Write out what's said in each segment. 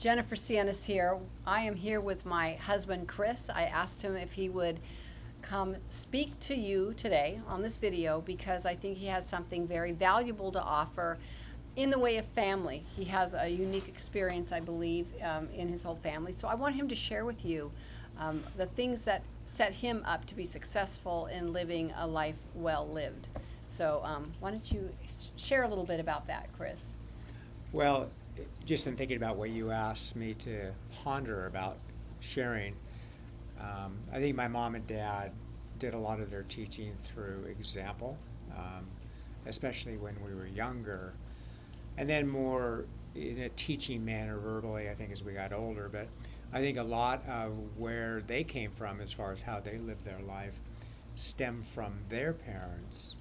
Jennifer Sienes here. I am here with my husband, Chris. I asked him if he would come speak to you today on this video because I think he has something very valuable to offer in the way of family. He has a unique experience, I believe, in his whole family. So I want him to share with you the things that set him up to be successful in living a life well lived. So why don't you share a little bit about that, Chris? Well, just in thinking about what you asked me to ponder about sharing, I think my mom and dad did a lot of their teaching through example, especially when we were younger, and then more in a teaching manner verbally, I think, as we got older. But I think a lot of where they came from as far as how they lived their life stemmed from their parents,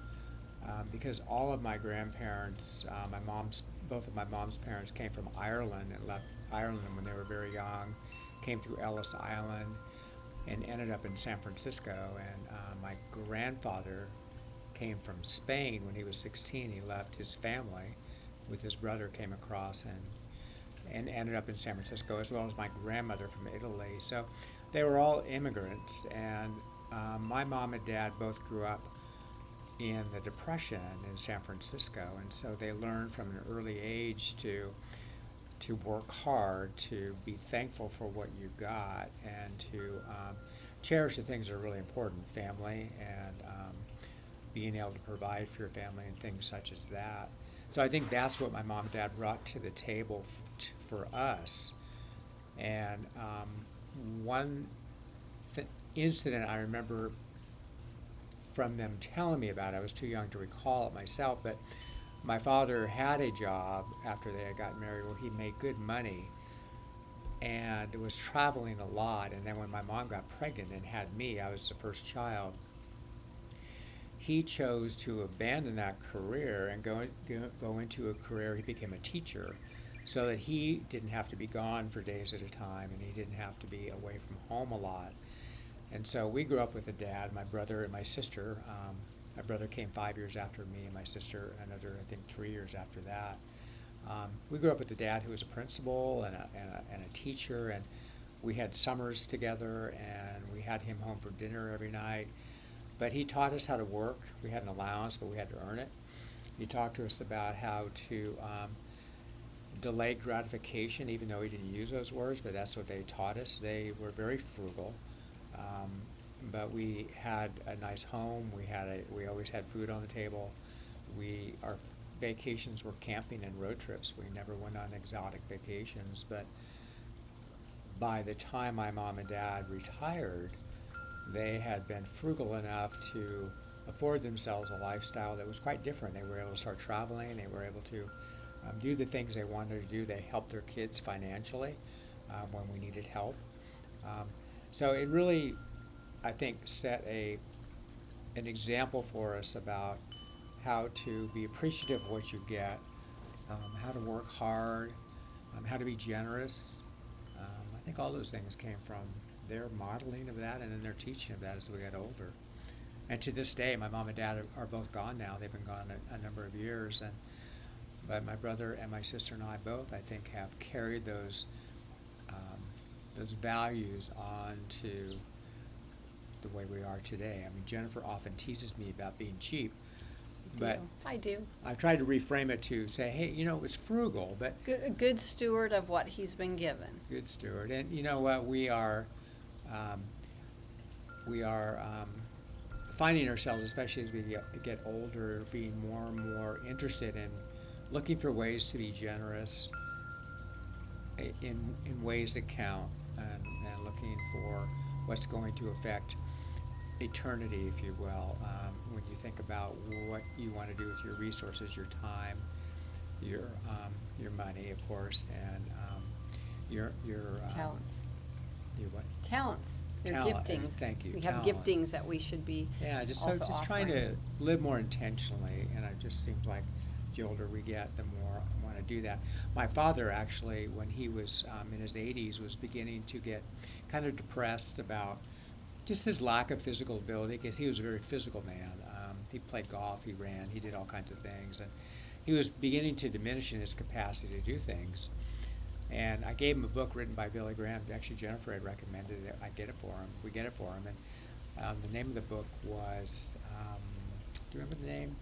because all of my grandparents, both of my mom's parents came from Ireland and left Ireland when they were very young, came through Ellis Island and ended up in San Francisco. And my grandfather came from Spain when he was 16. He left his family with his brother, came across and ended up in San Francisco, as well as my grandmother from Italy. So they were all immigrants, and my mom and dad both grew up in the Depression in San Francisco, and so they learned from an early age to work hard, to be thankful for what you got, and to cherish the things that are really important, family, and being able to provide for your family and things such as that. So I think that's what my mom and dad brought to the table for us. And one incident I remember from them telling me about, I was too young to recall it myself, but my father had a job after they had gotten married where he made good money and was traveling a lot. And then when my mom got pregnant and had me, I was the first child, he chose to abandon that career and go into a career. He became a teacher so that he didn't have to be gone for days at a time, and he didn't have to be away from home a lot. And so we grew up with a dad, my brother and my sister. My brother came 5 years after me, and my sister another, I think, 3 years after that. We grew up with a dad who was a principal and a teacher, and we had summers together, and we had him home for dinner every night. But he taught us how to work. We had an allowance, but we had to earn it. He talked to us about how to delay gratification, even though he didn't use those words, but that's what they taught us. They were very frugal. But we had a nice home. We always had food on the table. Our vacations were camping and road trips. We never went on exotic vacations. But by the time my mom and dad retired, they had been frugal enough to afford themselves a lifestyle that was quite different. They were able to start traveling. They were able to do the things they wanted to do. They helped their kids financially when we needed help. So it really, I think, set an example for us about how to be appreciative of what you get, how to work hard, how to be generous. I think all those things came from their modeling of that and then their teaching of that as we got older. And to this day, my mom and dad are both gone now. They've been gone a number of years, but my brother and my sister and I both, I think, have carried those values on to the way we are today. I mean, Jennifer often teases me about being cheap, but I do. I've tried to reframe it to say, hey, it's frugal, but A good steward of what he's been given. good steward. And you know what? We are finding ourselves, especially as we get older, being more and more interested in looking for ways to be generous in ways that count, and looking for what's going to affect eternity, if you will. When you think about what you want to do with your resources, your time, your money, of course, and your Talents. Your what? Talents. Your Talent. giftings. Thank you. We have Talents. giftings that we should be also trying offering. to live more intentionally, and it just seems like the older we get, the more I want to do that. My father actually, when he was in his 80s, was beginning to get kind of depressed about just his lack of physical ability, because he was a very physical man. He played golf, he ran, he did all kinds of things, and he was beginning to diminish in his capacity to do things. And I gave him a book written by Billy Graham. Actually, Jennifer had recommended it. I get it for him. We get it for him. And the name of the book was, do you remember the name?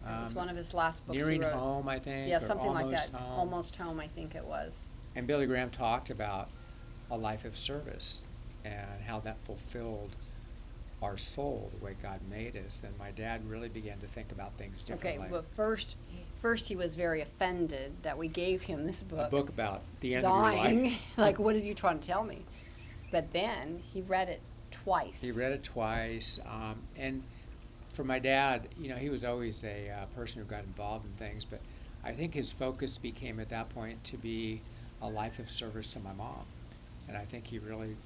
It was one of his last books Nearing he wrote. Home, I think. Yeah, or something like that. Home. Almost Home, I think it was. And Billy Graham talked about a life of service and how that fulfilled our soul the way God made us. And my dad really began to think about things differently. Okay, but first he was very offended that we gave him this book. A book about the end dying. of your life. Like, what are you trying to tell me? But then he read it twice. He read it twice. And for my dad, he was always a person who got involved in things, but I think his focus became at that point to be a life of service to my mom. And I think he really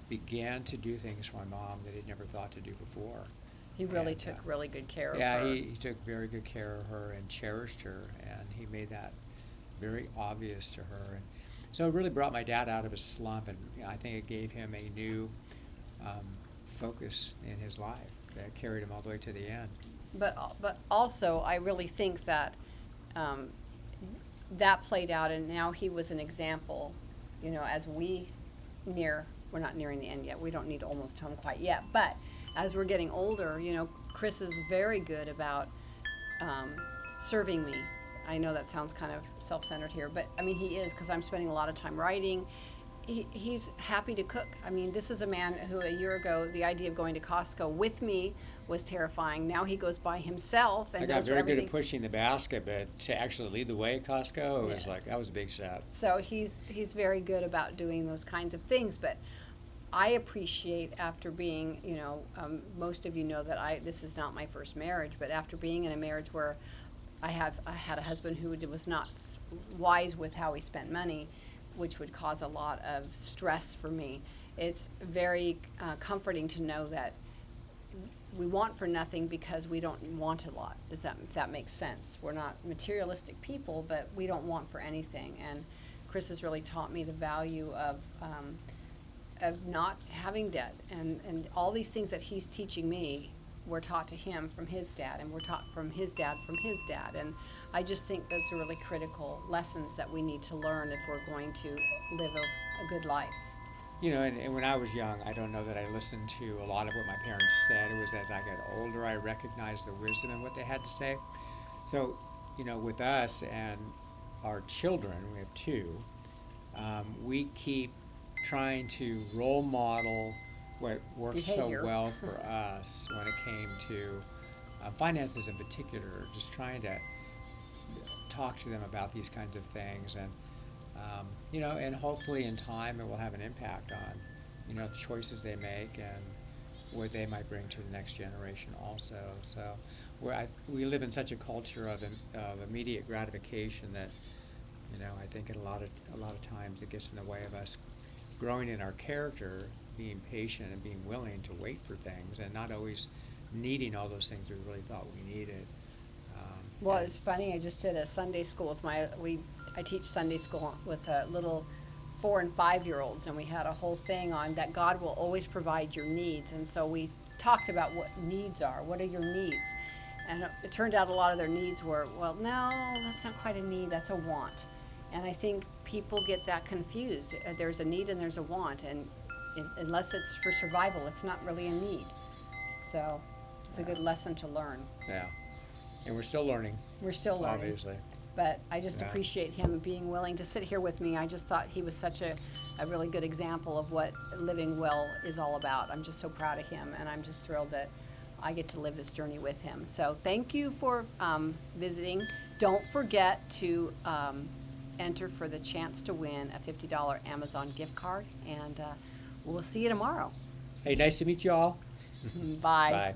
began to do things for my mom that he'd never thought to do before. He really took really good care of her. Yeah, he took very good care of her and cherished her, and he made that very obvious to her. And so it really brought my dad out of his slump, and I think it gave him a new focus in his life that carried him all the way to the end. But also, I really think that that played out, and now he was an example, as we're not nearing the end yet. We don't need almost home quite yet. But as we're getting older, Chris is very good about serving me. I know that sounds kind of self-centered here, but I mean, he is, because I'm spending a lot of time writing. He's happy to cook. I mean, this is a man who a year ago, the idea of going to Costco with me was terrifying. Now he goes by himself and I got goes for very good everything. at pushing the basket, but to actually lead the way at Costco, it was Yeah. like, that was a big step. So he's very good about doing those kinds of things. But I appreciate, after being, most of you know that this is not my first marriage, but after being in a marriage where I had a husband who was not wise with how he spent money, which would cause a lot of stress for me. It's very comforting to know that we want for nothing because we don't want a lot. If that makes sense? We're not materialistic people, but we don't want for anything. And Chris has really taught me the value of not having debt, and all these things that he's teaching me were taught to him from his dad, and were taught from his dad, and I just think those are really critical lessons that we need to learn if we're going to live a good life. And when I was young, I don't know that I listened to a lot of what my parents said. It was as I got older, I recognized the wisdom in what they had to say. So, with us and our children, we have two, we keep trying to role model what worked Behavior. so well for us when it came to finances in particular, just trying to talk to them about these kinds of things, and and hopefully in time it will have an impact on the choices they make and what they might bring to the next generation also. So we live in such a culture of immediate gratification that I think a lot of times it gets in the way of us growing in our character, being patient and being willing to wait for things, and not always needing all those things we really thought we needed. Well, it's funny. I just did a Sunday school with I teach Sunday school with little 4 and 5-year-olds, and we had a whole thing on that God will always provide your needs. And so we talked about what needs are. What are your needs? And it turned out a lot of their needs were, well, no, that's not quite a need. That's a want. And I think people get that confused. There's a need and there's a want, and unless it's for survival, it's not really a need. So it's a good lesson to learn. Yeah. And we're still learning. We're still learning. Obviously. But I just appreciate him being willing to sit here with me. I just thought he was such a really good example of what living well is all about. I'm just so proud of him, and I'm just thrilled that I get to live this journey with him. So thank you for visiting. Don't forget to enter for the chance to win a $50 Amazon gift card, and we'll see you tomorrow. Hey, nice to meet you all. Bye. Bye.